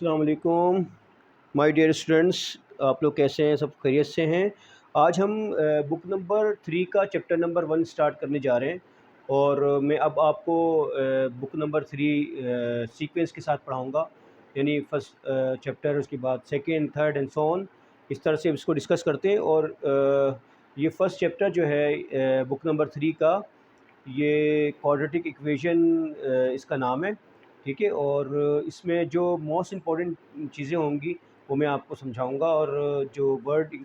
अस्सलाम वालेकुम my dear students. आप लोग कैसे हैं? सब खैरियत से हैं? आज हम बुक नंबर 3 का चैप्टर नंबर 1 स्टार्ट करने जा रहे हैं और मैं अब आपको बुक नंबर 3 सीक्वेंस के साथ पढ़ाऊंगा, यानी फर्स्ट चैप्टर, उसके बाद second, third and so on. इस तरह से इसको डिस्कस करते हैं। और ये फर्स्ट चैप्टर जो है बुक नंबर 3 का, ये क्वाड्रेटिक इक्वेशन इसका नाम है। ठीक है, और इसमें जो मोस्ट इम्पॉर्टेंट चीज़ें होंगी वो मैं आपको समझाऊंगा, और जो वर्ड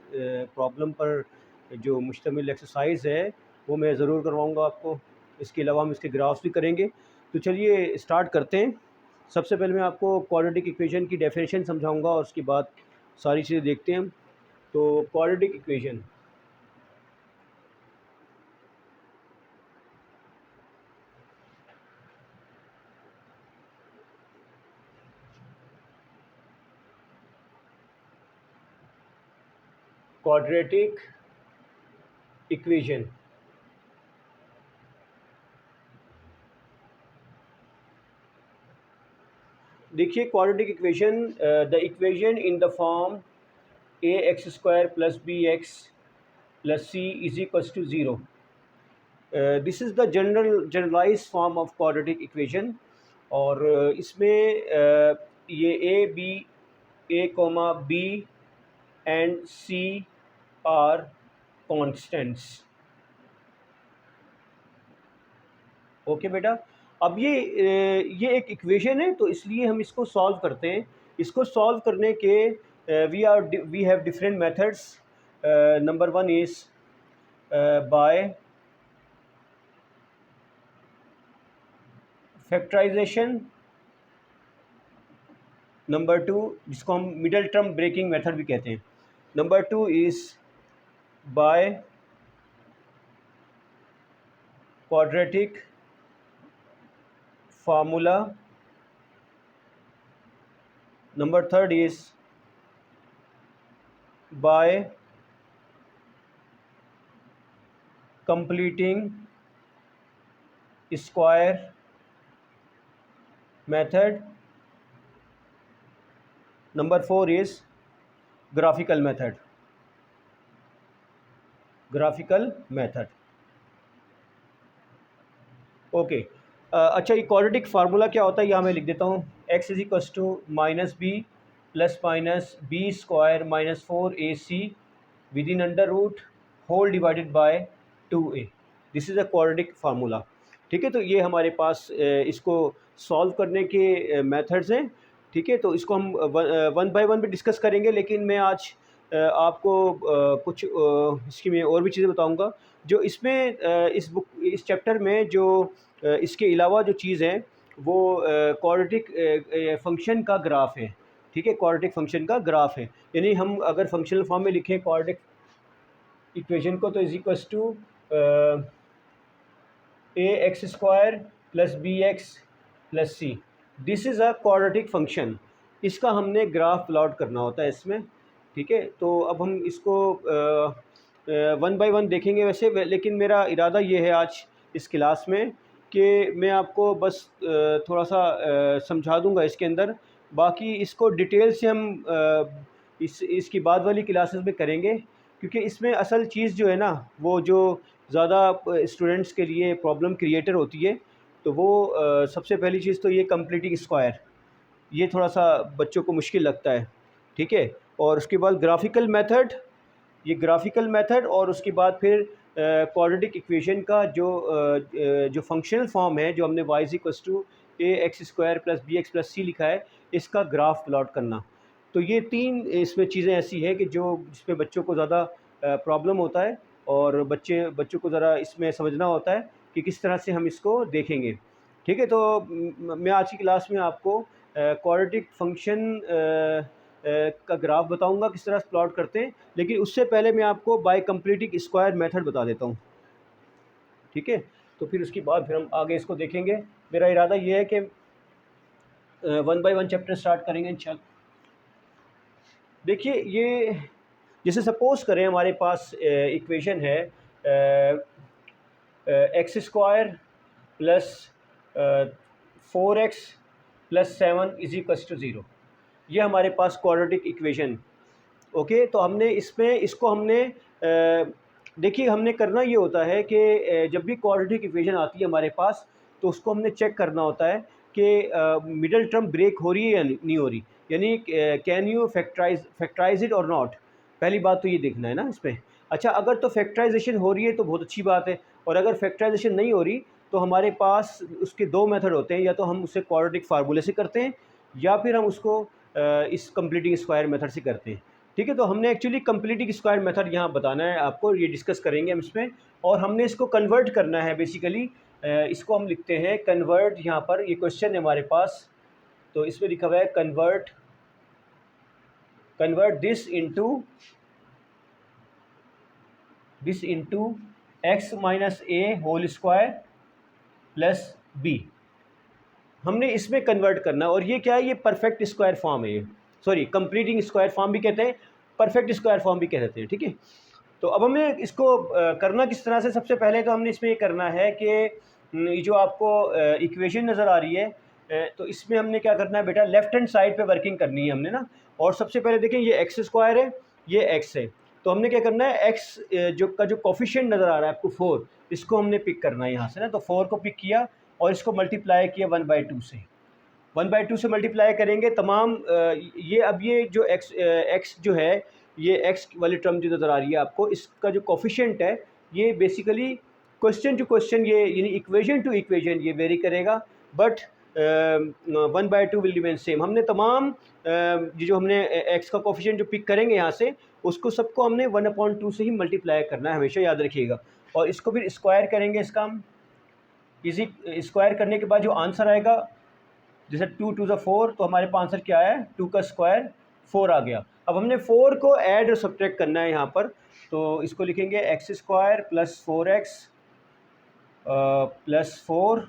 प्रॉब्लम पर जो मुश्तमिल एक्सरसाइज है वो मैं ज़रूर करवाऊंगा आपको। इसके अलावा हम इसके ग्राफ्स भी करेंगे। तो चलिए स्टार्ट करते हैं। सबसे पहले मैं आपको क्वाड्रेटिक इक्वेशन की डेफिनेशन समझाऊंगा और उसके बाद सारी चीज़ें देखते हैं हम। तो क्वाड्रेटिक इक्वेशन, क्वाड्रेटिक इक्वेशन, देखिए quadratic equation, the equation in the form a x square plus B x plus c is equals to zero. This is the generalize form of quadratic equation. और इसमें ये a comma b and c are constants. Okay बेटा, अब ये एक equation है, तो इसलिए हम इसको सॉल्व करते हैं। इसको सॉल्व करने के we have different methods. Number 1 is by factorisation. Number 2, जिसको हम मिडल टर्म ब्रेकिंग मेथड भी कहते हैं। Number 2 is by quadratic formula. Number 3 is by completing square method. Number 4 is graphical method. Okay, अच्छा, ये क्वाड्रेटिक फार्मूला क्या होता है यहाँ मैं लिख देता हूँ। x is equals to minus B plus minus B square minus 4ac within under root whole divided by 2a। This is a quadratic formula. ठीक है, तो ये हमारे पास इसको सॉल्व करने के मेथड्स हैं। ठीक है, तो इसको हम वन बाय वन भी डिस्कस करेंगे, लेकिन मैं आज आपको कुछ इसकी मैं और भी चीज़ें बताऊंगा जो इसमें इस चैप्टर में जो इसके अलावा जो चीज़ है वो क्वाड्रेटिक फंक्शन का ग्राफ है। ठीक है, क्वाड्रेटिक फंक्शन का ग्राफ है, यानी हम अगर फंक्शनल फॉर्म में लिखें क्वाड्रेटिक इक्वेशन को, तो is equals to A x square plus B x plus C. This is a quadratic function. इसका हमने ग्राफ प्लॉट करना होता है इसमें। ठीक है, तो अब हम इसको वन बाय वन देखेंगे लेकिन मेरा इरादा ये है आज इस क्लास में कि मैं आपको बस थोड़ा सा समझा दूंगा इसके अंदर। बाकी इसको डिटेल से हम इसकी बाद वाली क्लासेस में करेंगे, क्योंकि इसमें असल चीज़ जो है ना, वो जो ज़्यादा स्टूडेंट्स के लिए प्रॉब्लम क्रिएटर होती है, तो वो सबसे पहली चीज़ तो ये कंप्लीटिंग स्क्वायर, ये थोड़ा सा बच्चों को मुश्किल लगता है। ठीक है, और उसके बाद ग्राफिकल मेथड, ये ग्राफिकल मेथड, और उसके बाद फिर क्वाड्रेटिक इक्वेशन का जो फंक्शनल फॉर्म है, जो हमने y is equals to A x square plus B x plus c लिखा है, इसका ग्राफ प्लॉट करना। तो ये तीन इसमें चीज़ें ऐसी हैं कि जिसमें बच्चों को ज़्यादा प्रॉब्लम होता है, और बच्चों को ज़रा इसमें समझना होता है कि किस तरह से हम इसको देखेंगे। ठीक है, तो मैं आज की क्लास में आपको क्वाड्रेटिक फंक्शन का ग्राफ बताऊंगा किस तरह से प्लॉट करते हैं, लेकिन उससे पहले मैं आपको बाय कंप्लीटिंग स्क्वायर मेथड बता देता हूँ। ठीक है, तो फिर उसके बाद फिर हम आगे इसको देखेंगे। मेरा इरादा ये है कि one by one chapter start करेंगे इंशाल्लाह। देखिए, ये जैसे सपोज करें हमारे पास इक्वेशन है X square plus 4x plus 7 is equals to zero. ये हमारे पास क्वाड्रेटिक इक्वेशन। ओके, तो हमने इसमें इसको हमने देखिए हमने करना ये होता है कि जब भी क्वाड्रेटिक इक्वेशन आती है हमारे पास, तो उसको हमने चेक करना होता है कि मिडल टर्म ब्रेक हो रही है या नहीं हो रही, यानी कैन यू फैक्टराइज इट और नॉट। पहली बात तो ये देखना है ना इसमें। अच्छा, अगर तो फैक्टराइजेशन हो रही है तो बहुत अच्छी बात है, और अगर फैक्टराइजेशन नहीं हो रही तो हमारे पास उसके दो मेथड होते हैं, या तो हम उसे क्वाड्रेटिक फार्मूले से करते हैं या फिर हम उसको इस कंप्लीटिंग स्क्वायर मेथड से करते हैं। ठीक है, तो हमने एक्चुअली कंप्लीटिंग स्क्वायर मेथड यहाँ बताना है आपको, ये डिस्कस करेंगे हम इसमें, और हमने इसको कन्वर्ट करना है बेसिकली। इसको हम लिखते हैं कन्वर्ट, यहाँ पर ये क्वेश्चन है हमारे पास, तो इसमें लिखा हुआ है convert this into X minus A whole square plus B. हमने इसमें कन्वर्ट करना, और ये क्या है, ये परफेक्ट स्क्वायर फॉर्म है, सॉरी कंप्लीटिंग स्क्वायर फॉर्म भी कहते हैं, परफेक्ट स्क्वायर फॉर्म भी कहते हैं। ठीक है, तो अब हमें इसको करना किस तरह से, सबसे पहले तो हमने इसमें ये करना है कि ये जो आपको इक्वेशन नज़र आ रही है, तो इसमें हमने क्या करना है बेटा, लेफ्ट हैंड साइड पे वर्किंग करनी है हमने ना। और सबसे पहले देखें, ये एक्स स्क्वायर है, ये एक्स है, तो हमने क्या करना है, एक्स जो कोफिशिएंट नज़र आ रहा है आपको 4, इसको हमने पिक करना है यहाँ से ना। तो 4 को पिक किया और इसको मल्टीप्लाई किया 1/2 से, 1/2 से मल्टीप्लाई करेंगे तमाम ये, अब ये जो एक्स जो है, ये एक्स वाली टर्म जो नज़र आ रही है आपको, इसका जो कोफिशिएंट है, ये बेसिकली क्वेश्चन टू क्वेश्चन, ये यानी इक्वेशन टू इक्वेशन ये वेरी करेगा, बट 1/2 विल रिमेन सेम। हमने तमाम ये जो हमने एक्स का कोफिशिएंट जो पिक करेंगे यहाँ से, उसको सबको हमने 1/2 से ही मल्टीप्लाई करना है, हमेशा याद रखिएगा। और इसको फिर स्क्वायर करेंगे, इसका हम इजी स्क्वायर करने के बाद जो आंसर आएगा, जैसे 2 2 ज़ा 4, तो हमारे पास आंसर क्या है, 2 का स्क्वायर 4 आ गया। अब हमने 4 को ऐड और सब्ट्रैक्ट करना है यहाँ पर, तो इसको लिखेंगे X square plus 4x plus 4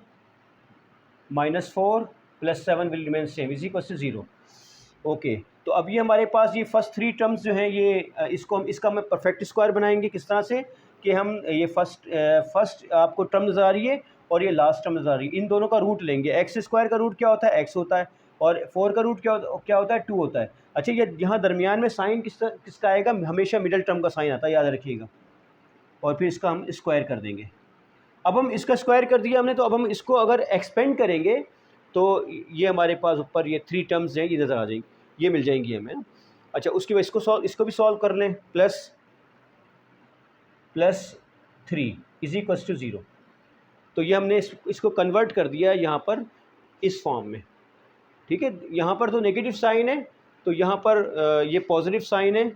minus 4 plus 7 will remain same is equal to 0। Okay, तो अब ये हमारे पास ये फर्स्ट 3 टर्म्स जो हैं, ये इसको हम इसका हम परफेक्ट स्क्वायर बनाएंगे किस तरह से, कि हम ये फर्स्ट आपको टर्म नज़र आ रही है और ये लास्ट टर्म नज़र आ रही है, इन दोनों का रूट लेंगे। एक्स स्क्वायर का रूट क्या होता है, एक्स होता है, और 4 का रूट क्या होता है, 2 होता है। अच्छा, ये यहाँ दरमियान में साइन किसका आएगा, हमेशा मिडल टर्म का साइन आता है, याद रखिएगा, और फिर इसका हम स्क्वायर कर देंगे। अब हम इसका स्क्वायर कर दिया हमने, तो अब हम इसको अगर एक्सपेंड करेंगे तो ये हमारे पास ऊपर ये 3 टर्म्स हैं, ये नज़र आ जाएंगी, ये मिल जाएंगी हमें। अच्छा, उसके बाद इसको भी सॉल्व कर लें, प्लस 3 इज इक्वल टू 0। तो ये हमने इसको कन्वर्ट कर दिया है यहाँ पर इस फॉर्म में। ठीक है, यहाँ पर तो नेगेटिव साइन है, तो यहाँ पर ये पॉजिटिव साइन है।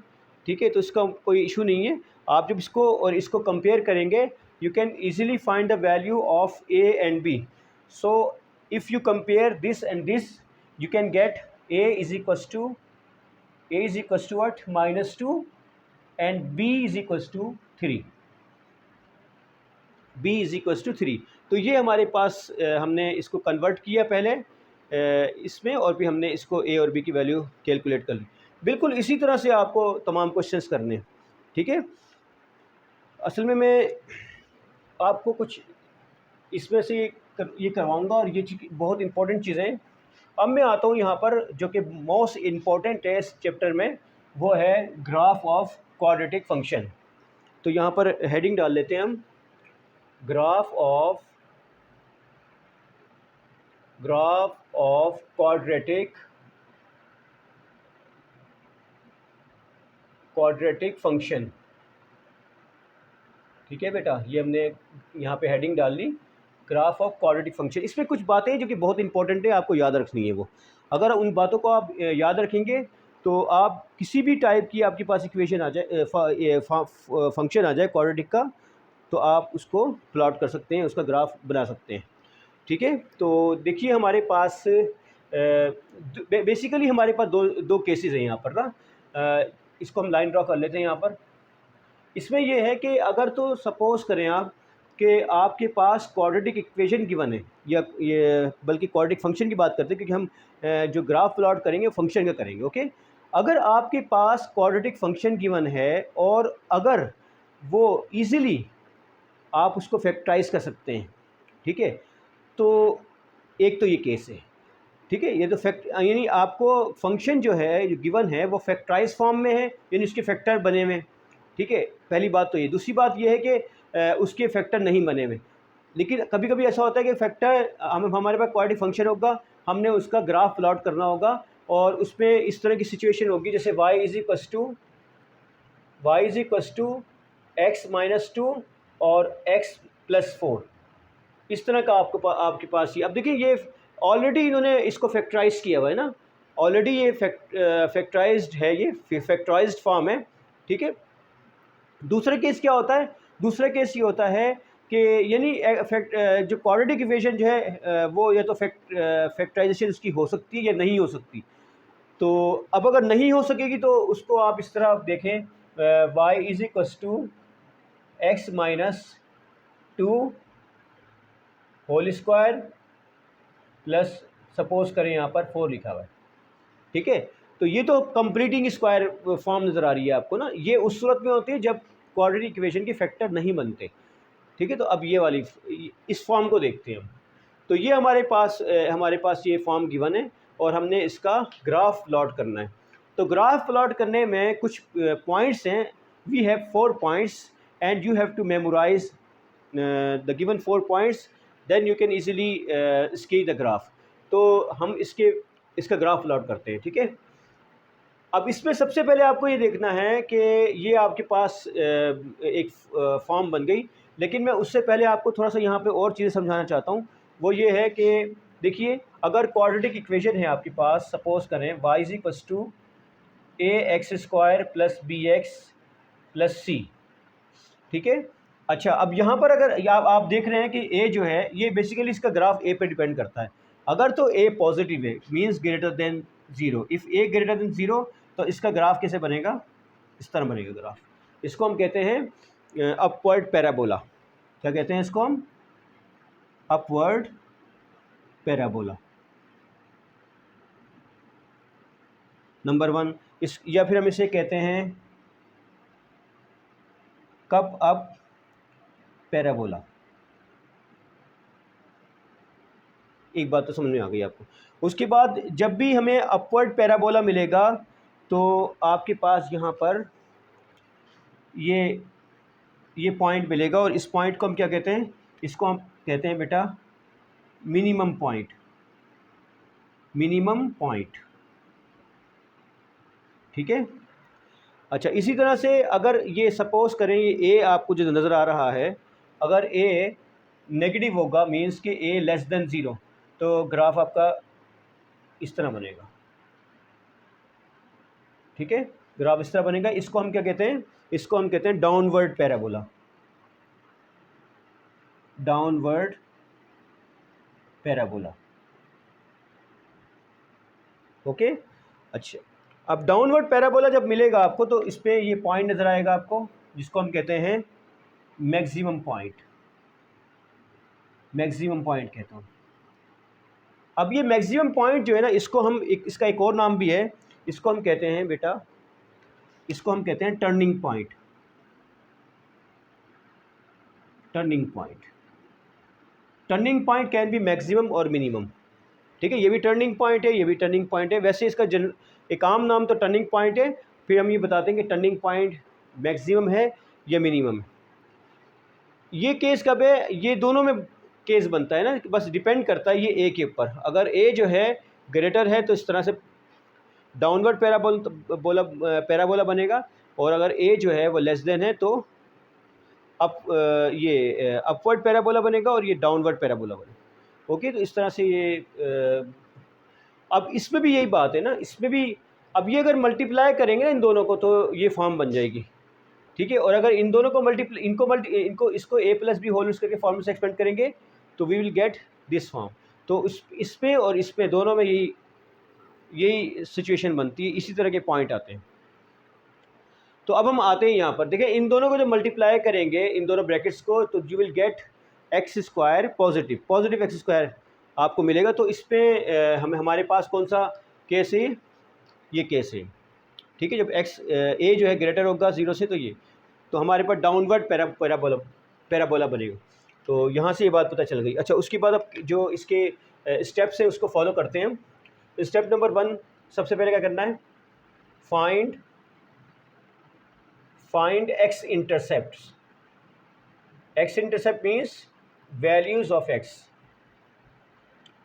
ठीक है, तो इसका कोई इशू नहीं है। आप जब इसको और इसको कंपेयर करेंगे, you can easily find the value of A and B. So if you compare this and this, you can get A is equal to what, -2, and b is equal to 3, b is equal to 3। तो ये हमारे पास हमने इसको convert किया पहले इसमें, और फिर हमने इसको a और b की वैल्यू कैलकुलेट कर ली। बिल्कुल इसी तरह से आपको तमाम क्वेश्चंस करने हैं। ठीक है, असल में मैं आपको कुछ इसमें से ये करवाऊँगा, और ये बहुत इंपॉर्टेंट चीज़ें हैं। अब मैं आता हूँ यहाँ पर, जो कि मोस्ट इम्पॉर्टेंट है इस चैप्टर में, वो है ग्राफ ऑफ क्वाड्रेटिक फंक्शन। तो यहाँ पर हेडिंग डाल लेते हैं हम, ग्राफ ऑफ क्वाड्रेटिक फंक्शन। ठीक है बेटा, ये हमने यहाँ पे हेडिंग डाल ली, ग्राफ ऑफ क्वाड्रेटिक फंक्शन। इसमें कुछ बातें जो कि बहुत इंपॉर्टेंट है, आपको याद रखनी है वो। अगर उन बातों को आप याद रखेंगे, तो आप किसी भी टाइप की आपके पास इक्वेशन आ जाए, फंक्शन आ जाए क्वाड्रेटिक का, तो आप उसको प्लॉट कर सकते हैं, उसका ग्राफ बना सकते हैं। ठीक है, तो देखिए हमारे पास बेसिकली हमारे पास दो केसेस हैं यहाँ पर ना। इसको हम लाइन ड्रॉ कर लेते हैं यहाँ पर। इसमें यह है कि अगर तो सपोज़ करें आप कि आपके पास क्वाड्रेटिक इक्वेशन गिवन है, या ये बल्कि क्वाड्रेटिक फंक्शन की बात करते हैं, क्योंकि हम जो ग्राफ प्लॉट करेंगे फंक्शन का करेंगे। ओके, अगर आपके पास क्वाड्रेटिक फंक्शन गिवन है, और अगर वो ईज़िली आप उसको फैक्टराइज कर सकते हैं, ठीक है, तो एक तो ये केस है। ठीक है। ये तो फैक्ट यानी आपको फंक्शन जो है जो गिवन है वो फैक्टराइज फॉर्म में है, यानी उसके फैक्टर बने हुए हैं। ठीक है, पहली बात तो ये। दूसरी बात ये है कि उसके फैक्टर नहीं बने हुए। लेकिन कभी कभी ऐसा होता है कि फैक्टर हमारे पास क्वाड्रेटिक फंक्शन होगा, हमने उसका ग्राफ प्लॉट करना होगा और उसमें इस तरह की सिचुएशन होगी जैसे y is equals to X minus two और x प्लस 4, इस तरह का आपके पास ही। अब देखिए ये ऑलरेडी इन्होंने इसको फैक्टराइज किया हुआ है ना, ऑलरेडी ये फैक्टराइज्ड है, ये फैक्टराइज्ड फॉर्म है। ठीक है। दूसरा केस क्या होता है? दूसरा केस ये होता है कि यानी जो क्वाड्रेटिक इक्वेशन जो है वो या तो फैक्टराइजेशन उसकी हो सकती है या नहीं हो सकती। तो अब अगर नहीं हो सकेगी तो उसको आप इस तरह देखें, y is equals to X minus two whole square plus suppose करें यहाँ पर 4 लिखा हुआ है। ठीक है। तो ये तो कंप्लीटिंग स्क्वायर फॉर्म नज़र आ रही है आपको ना, ये उस सूरत में होती है जब क्वाड्रेटिक इक्वेशन के फैक्टर नहीं बनते। ठीक है। तो अब ये वाली इस फॉर्म को देखते हैं हम। तो ये हमारे पास ये फॉर्म गिवन है और हमने इसका ग्राफ प्लॉट करना है। तो ग्राफ प्लॉट करने में कुछ पॉइंट्स हैं। We have 4 points and you have to memorize the given 4 points, then you can easily sketch the graph. तो हम इसका ग्राफ प्लॉट करते हैं। ठीक है। अब इसमें सबसे पहले आपको ये देखना है कि ये आपके पास एक फॉर्म बन गई, लेकिन मैं उससे पहले आपको थोड़ा सा यहाँ पे और चीज़ें समझाना चाहता हूँ। वो ये है कि देखिए, अगर क्वाड्रेटिक इक्वेशन है आपके पास, सपोज करें y is equals to A x square plus B x plus c. ठीक है। अच्छा, अब यहाँ पर अगर आप देख रहे हैं कि a जो है ये बेसिकली इसका ग्राफ a पे डिपेंड करता है। अगर तो a पॉजिटिव है means greater than 0, if a greater than 0 तो इसका ग्राफ कैसे बनेगा? इस तरह बनेगा ग्राफ। इसको हम कहते हैं अपवर्ड पैराबोला। क्या कहते हैं इसको हम? Upward parabola number 1। या फिर हम इसे कहते हैं कप अप पैराबोला। एक बात तो समझ में आ गई आपको। उसके बाद जब भी हमें अपवर्ड पैराबोला मिलेगा तो आपके पास यहाँ पर ये पॉइंट मिलेगा और इस पॉइंट को हम क्या कहते हैं? इसको हम कहते हैं बेटा मिनिमम पॉइंट। Minimum point. ठीक है। अच्छा, इसी तरह से अगर ये सपोज करें ये a आपको जो नज़र आ रहा है, अगर a नेगेटिव होगा मीन्स कि a लेस देन 0, तो ग्राफ आपका इस तरह बनेगा। ठीक है। ग्राफ इस तरह बनेगा। इसको हम क्या कहते हैं? इसको हम कहते हैं downward parabola. Downward parabola. Okay. अच्छा, अब डाउनवर्ड पैराबोला जब मिलेगा आपको तो इस पर ये पॉइंट नज़र आएगा आपको, जिसको हम कहते हैं मैक्सिमम पॉइंट। मैक्सिमम पॉइंट कहता हूँ। अब ये मैक्सिमम पॉइंट जो है ना, इसको हम इसका एक और नाम भी है, इसको हम कहते हैं बेटा, इसको हम कहते हैं turning point. Turning point. Turning point can be maximum और मिनिमम। ठीक है। ये भी टर्निंग पॉइंट है, ये भी टर्निंग पॉइंट है। वैसे इसका एक आम नाम तो टर्निंग पॉइंट है, फिर हम ये बताते हैं कि टर्निंग पॉइंट मैक्सिमम है या मिनिमम है। ये केस कब है? ये दोनों में केस बनता है ना, बस डिपेंड करता है ये a के ऊपर। अगर a जो है ग्रेटर है तो इस तरह से डाउनवर्ड पैराबोला बनेगा, और अगर a जो है वो लेस देन है तो ये अपवर्ड पैराबोला बनेगा और ये डाउनवर्ड पैराबोला बनेगा। ओके। तो इस तरह से ये अब इसमें भी यही बात है ना, इसमें भी अब ये अगर मल्टीप्लाई करेंगे ना इन दोनों को तो ये फॉर्म बन जाएगी। ठीक है। और अगर इन दोनों को इसको a प्लस बी होल करके फॉर्म से एक्सपेंड करेंगे तो we will get this form. तो इस पे और इस पे दोनों में यही सिचुएशन बनती है, इसी तरह के पॉइंट आते हैं। तो अब हम आते हैं यहाँ पर, देखें इन दोनों को जब मल्टीप्लाई करेंगे इन दोनों ब्रैकेट्स को तो you will get x square positive x square आपको मिलेगा। तो इस पर हमारे पास कौन सा केस है? ये केस है। ठीक है। जब एक्स a जो है ग्रेटर होगा 0 से तो हमारे पास डाउनवर्ड पैराबोला बनेगा। तो यहाँ से ये बात पता चल गई। अच्छा, उसके बाद अब जो इसके स्टेप्स हैं उसको फॉलो करते हैं। स्टेप नंबर 1 सबसे पहले क्या करना है, find x intercept. X intercept means values of x,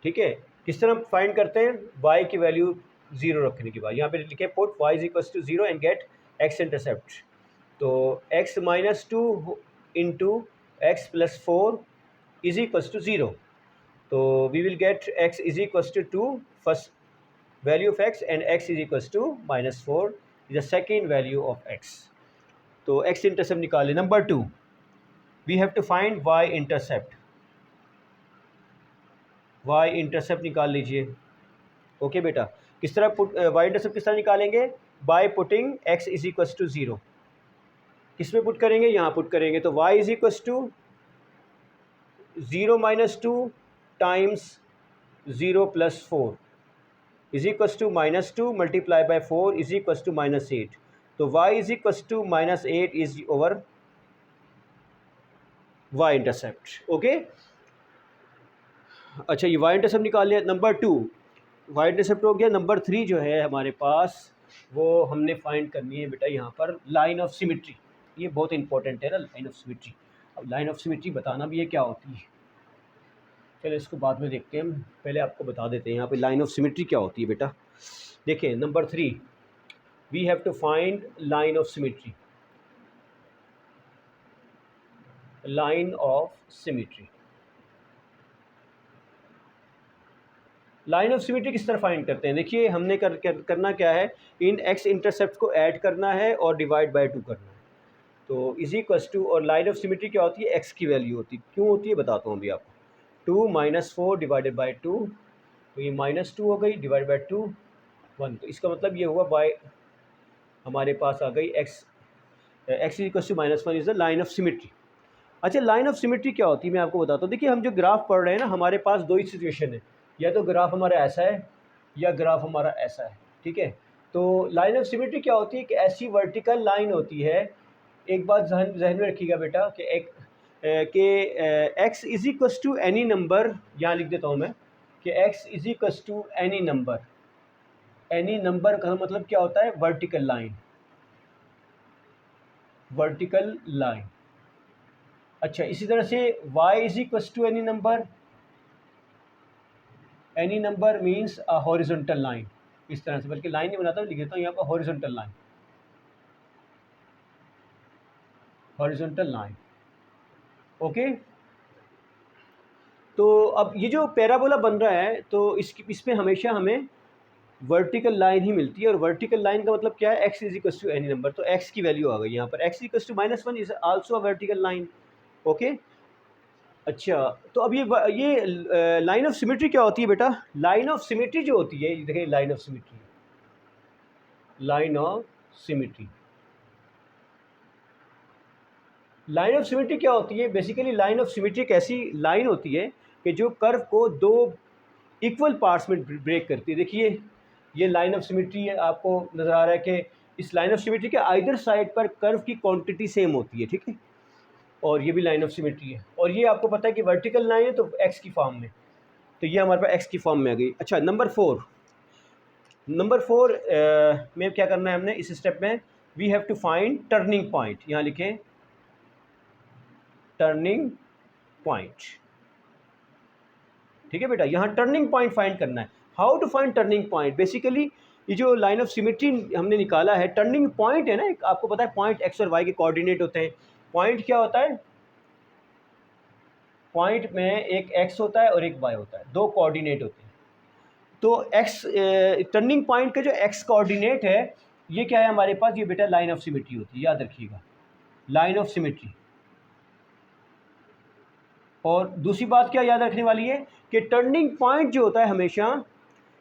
ठीक है। किस तरह फाइंड करते हैं, वाई की वैल्यू 0 रखने के बाद यहाँ पे लिखे put y is equal to 0 and get x intercept. तो x minus 2 into x plus 4 is equal to 0। तो we will get x is equal to 2 first value of x and x is equal to minus 4 is the second value of x। तो x intercept निकाले। Number 2 we have to find y intercept. y intercept निकाल लीजिए। Okay बेटा, किस तरह y intercept किस तरह निकालेंगे, by putting x is equal to 0। किस में पुट करेंगे, यहाँ पुट करेंगे। तो y is equal to 0 minus 2 times 0 plus 4 is equal to minus 2 multiply by 4 is equal to minus 8। तो y is equal to minus 8 is over y intercept. Okay, अच्छा ये y intercept निकाल लिया। Number 2 y intercept हो गया। Number 3 जो है हमारे पास वो हमने फाइंड करनी है बेटा यहाँ पर लाइन ऑफ सिमिट्री। ये बहुत इंपॉर्टेंट है ना, लाइन ऑफ सिमिट्री। अब लाइन ऑफ सिमिट्री बताना भी है क्या होती है, चलो इसको बाद में देखते हैं, पहले आपको बता देते हैं यहाँ पे लाइन ऑफ सिमिट्री क्या होती है बेटा। देखिए number 3 we have to find line of symmetry. Line of symmetry, line of symmetry किस तरह फाइंड करते हैं। देखिए हमने करना क्या है, इन एक्स इंटरसेप्ट को ऐड करना है और डिवाइड बाय 2 करना है। तो इज इक्वल टू, और लाइन ऑफ सिमिट्री क्या होती है, एक्स की वैल्यू होती है। क्यों होती है बताता हूँ अभी आपको। 2 माइनस 4 डिवाइडेड बाई 2, तो ये माइनस 2 हो गई, डिवाइड बाई 2 1। तो इसका मतलब ये हुआ बाय हमारे पास आ गई x is equal to minus 1 is the line of symmetry. अच्छा लाइन ऑफ सिमिट्री क्या होती है मैं आपको बताता हूँ। देखिए हम जो ग्राफ पढ़ रहे हैं ना, हमारे पास दो ही सिचुएशन है, या तो ग्राफ हमारा ऐसा है या ग्राफ हमारा ऐसा है, ठीक है। तो लाइन ऑफ सिमिट्री क्या होती है कि ऐसी वर्टिकल लाइन होती है। एक बात जहन में रखिएगा बेटा कि x is equal to any number, यहाँ लिख देता हूँ मैं कि x is equal to any number. Any number का मतलब क्या होता है, वर्टिकल लाइन, वर्टिकल लाइन। अच्छा इसी तरह से y is equal to any number, any number means a horizontal line. इस तरह से, बल्कि लाइन नहीं बनाता हूँ, लिख देता हूँ यहाँ पर horizontal line, horizontal line. Okay, तो अब ये जो पैराबोला बन रहा है तो इसमें हमेशा हमें वर्टिकल लाइन ही मिलती है। और वर्टिकल लाइन का मतलब क्या है, x is equal to any number. तो x की वैल्यू आ गई यहाँ पर, x equal to minus 1 is also a vertical line. Okay, अच्छा तो अब ये लाइन ऑफ सिमिट्री क्या होती है बेटा। लाइन ऑफ सिमिट्री जो होती है, देखिए line of symmetry, line of symmetry, line of symmetry क्या होती है। बेसिकली लाइन ऑफ सिमिट्री एक ऐसी लाइन होती है कि जो कर्व को दो इक्वल पार्ट्स में ब्रेक करती है। देखिए ये लाइन ऑफ सिमिट्री है, आपको नज़र आ रहा है कि इस लाइन ऑफ सिमिट्री के आइदर साइड पर कर्व की क्वांटिटी सेम होती है, ठीक है। और ये भी लाइन ऑफ सिमिट्री है, और ये आपको पता है कि वर्टिकल लाइन है तो एक्स की फॉर्म में, तो ये हमारे पास एक्स की फॉर्म में आ गई। अच्छा नंबर 4 में क्या करना है हमने इस स्टेप में, we have to find turning point. यहाँ लिखें टर्निंग पॉइंट, ठीक है बेटा, यहाँ टर्निंग पॉइंट फाइंड करना है। How to find turning point, basically ये जो लाइन ऑफ सिमिट्री हमने निकाला है, टर्निंग पॉइंट है ना, आपको पता है पॉइंट एक्स और वाई के कोऑर्डिनेट होते हैं। पॉइंट क्या होता है, पॉइंट में एक एक्स होता है और एक वाई होता है, दो कोऑर्डिनेट होते हैं। तो एक्स टर्निंग पॉइंट का जो एक्स कोऑर्डिनेट है ये क्या है हमारे पास, ये बेटा लाइन ऑफ सिमिट्री होती है, याद रखिएगा लाइन ऑफ सिमिट्री। और दूसरी बात क्या याद रखने वाली है कि टर्निंग पॉइंट जो होता है हमेशा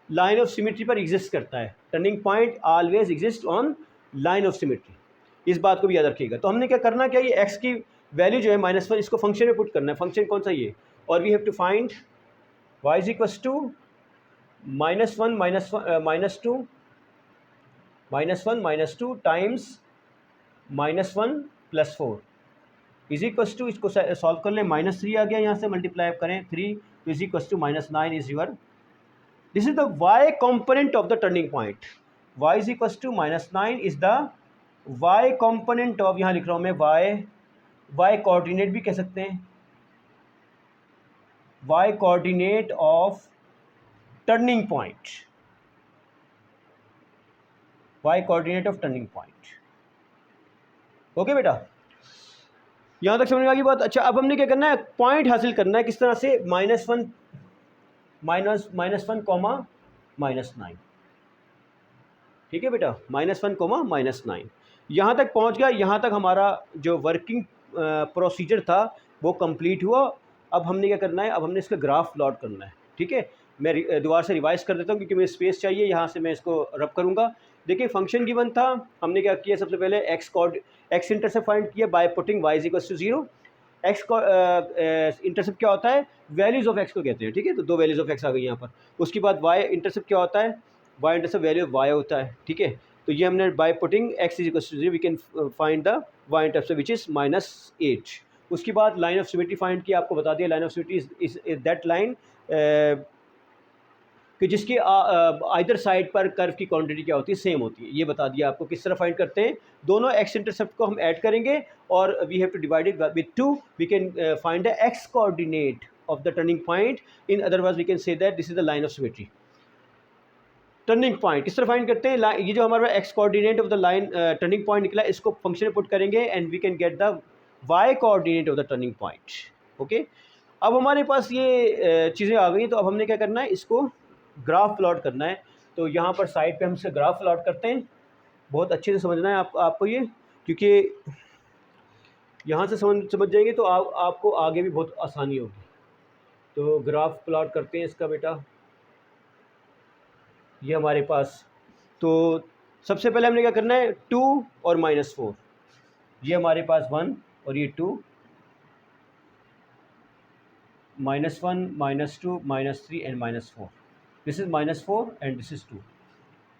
लाइन ऑफ सिमिट्री पर एग्जिस्ट करता है। Turning point always exist on line of symmetry, इस बात को भी याद रखिएगा। तो हमने क्या करना, क्या ये एक्स की वैल्यू जो है माइनस 1 इसको फंक्शन में पुट करना है। फंक्शन कौन सा, ये, और we have to find y is equal to minus 1 minus 2 times minus 1 plus 4 is equal to, इसको सॉल्व कर लें, -3 आ गया, यहाँ से मल्टीप्लाई करें 3 तो is equal to -9 is your this is the y component of the turning point. y is equals to -9 is the y component of, यहाँ लिख रहा हूँ मैं y कोऑर्डिनेट भी कह सकते हैं, y coordinate of turning point, y coordinate of turning point. Okay बेटा, यहाँ तक समझ में आ गई बात। अच्छा, अब हमने क्या करना है, पॉइंट हासिल करना है किस तरह से, -1 -9, ठीक है बेटा, -1 -9 यहाँ तक पहुँच गया। यहाँ तक हमारा जो वर्किंग प्रोसीजर था वो कंप्लीट हुआ। अब हमने क्या करना है, अब हमने इसका ग्राफ प्लॉट करना है, ठीक है। मैं दोबारा से रिवाइज कर देता हूँ क्योंकि मुझे स्पेस चाहिए, यहाँ से मैं इसको रब करूँगा। देखिए फंक्शन गिवन था, हमने क्या किया, सबसे पहले एक्स इंटरसेप्ट फाइंड किया by putting y is equals to 0। X को इंटरसेप्ट क्या होता है, वैल्यूज़ ऑफ एक्स को कहते हैं, ठीक है। तो 2 वैल्यूज़ ऑफ एक्स आ गई यहाँ पर। उसके बाद y इंटरसेप्ट क्या होता है, y intercept value of y होता है, ठीक है। तो ये हमने by putting x is equals to 0 we can find the y intercept which is -8। उसके बाद लाइन ऑफ सिमेट्री फाइंड किया, आपको बता दिया line of symmetry is that line कि जिसके आइदर साइड पर कर्व की क्वांटिटी क्या होती है, सेम होती है। ये बता दिया आपको किस तरह फाइंड करते हैं। दोनों एक्स इंटरसेप्ट को हम ऐड करेंगे और we have to divide it with 2, we can find the x coordinate of the turning point. In other words we can say that this is the line of symmetry. Turning point किस तरह फाइंड करते हैं, ये जो हमारा x coordinate of the line turning point निकला, इसको फंक्शन में पुट करेंगे and we can get the y coordinate of the turning point. Okay, अब हमारे पास ये चीज़ें आ गई, तो अब हमने क्या करना है, इसको ग्राफ प्लॉट करना है। तो यहाँ पर साइड पे हम इससे ग्राफ प्लॉट करते हैं। बहुत अच्छे से समझना है आपको ये, क्योंकि यहाँ से समझ जाएंगे तो आपको आगे भी बहुत आसानी होगी। तो ग्राफ प्लॉट करते हैं इसका बेटा, ये हमारे पास। तो सबसे पहले हमने क्या करना है, 2 और -4, ये हमारे पास 1 और ये 2, -1 -2 -3 and -4, this is -4 and this is 2।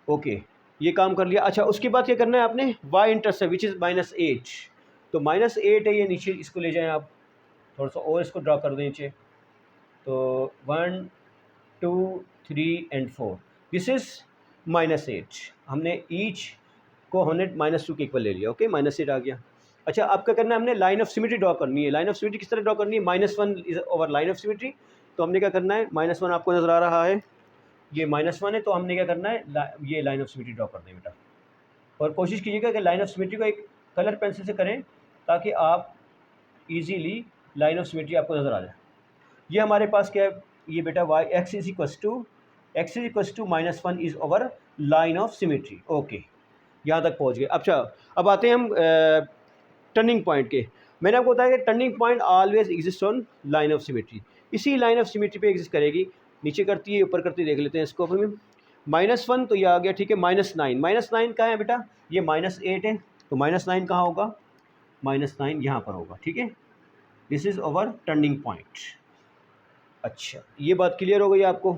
Okay, ये काम कर लिया। अच्छा, उसके बाद क्या करना है आपने, y इंटरसेप्ट विच इज़ -8। तो -8 है ये, नीचे इसको ले जाएं आप, थोड़ा सा और इसको ड्रा कर दें नीचे। तो 1 2 3 एंड 4, दिस इज़ -8। हमने ईच को हमने -2 के इक्वल ले लिया। ओके, -8 आ गया। अच्छा, अब क्या करना है, हमने लाइन ऑफ सिमेट्री ड्रॉ करनी है। लाइन ऑफ सिमेट्री किस तरह ड्रॉ करनी है, -1 is over line of symmetry. तो हमने क्या करना है, -1 आपको नज़र आ रहा है, ये -1 है, तो हमने क्या करना है, ये लाइन ऑफ सिमेट्री ड्रॉ कर दें बेटा। और कोशिश कीजिएगा कि लाइन ऑफ सिमेट्री को एक कलर पेंसिल से करें ताकि आप इजीली लाइन ऑफ सिमेट्री आपको नज़र आ जाए। ये हमारे पास क्या है, ये बेटा y x is equals to -1 is over line of symmetry. Okay, यहाँ तक पहुँच गए। अच्छा, अब आते हैं हम टर्निंग पॉइंट के। मैंने आपको बताया कि turning point always exist on line of symmetry. इसी लाइन ऑफ सिमेट्री पे एग्जिस्ट करेगी। नीचे करती है, ऊपर करती है, देख लेते हैं इसको हम। -1 तो ये आ गया, ठीक है। -9 कहाँ है बेटा, ये -8 है, तो -9 कहाँ होगा, -9 यहाँ पर होगा, ठीक है। This is over turning point. अच्छा, ये बात क्लियर हो गई आपको।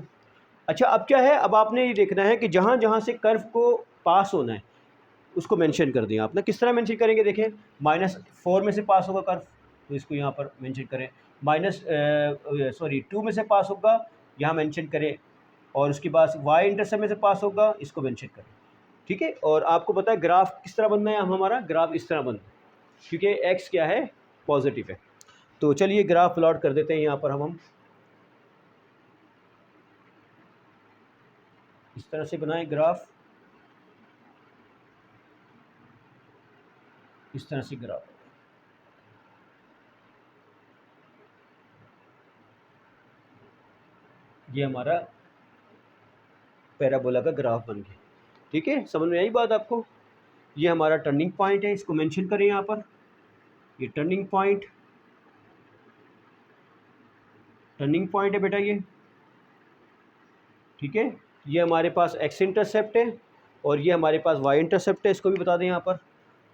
अच्छा, अब क्या है, अब आपने ये देखना है कि जहाँ जहाँ से कर्व को पास होना है उसको मेंशन कर दिया आपने। किस तरह मेंशन करेंगे, देखें, -4 में से पास होगा कर्व, तो इसको यहाँ पर मेंशन करें। 2 में से पास होगा, यहाँ मेंशन करें। और उसके बाद y इंटरसेप्ट में से पास होगा, इसको मेंशन करें, ठीक है। और आपको पता है ग्राफ किस तरह बनना है, हमारा ग्राफ इस तरह बनना है क्योंकि x क्या है, पॉजिटिव है। तो चलिए ग्राफ प्लॉट कर देते हैं। यहाँ पर हम इस तरह से बनाएं ग्राफ, इस तरह से ग्राफ, ये हमारा पैराबोला का ग्राफ बन गया, ठीक है। समझ में आई बात आपको। ये हमारा टर्निंग पॉइंट है, इसको मेंशन करें यहाँ पर, ये टर्निंग पॉइंट है बेटा ये, ठीक है। ये हमारे पास x इंटरसेप्ट है और ये हमारे पास y इंटरसेप्ट है, इसको भी बता दें यहाँ पर,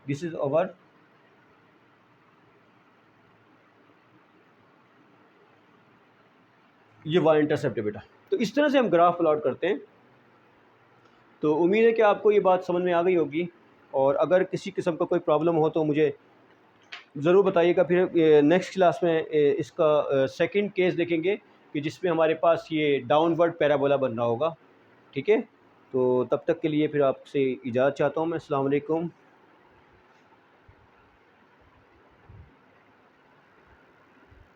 दिस इज़ ओवर ये y इंटरसेप्ट है बेटा। तो इस तरह से हम ग्राफ प्लॉट करते हैं। तो उम्मीद है कि आपको ये बात समझ में आ गई होगी। और अगर किसी किस्म का कोई प्रॉब्लम हो तो मुझे ज़रूर बताइएगा। फिर नेक्स्ट क्लास में इसका सेकंड केस देखेंगे कि जिसमें हमारे पास ये डाउनवर्ड पैराबोला बन रहा होगा। ठीक है, तो तब तक के लिए फिर आपसे इजाज़त चाहता हूँ मैं। अस्सलाम वालेकुम।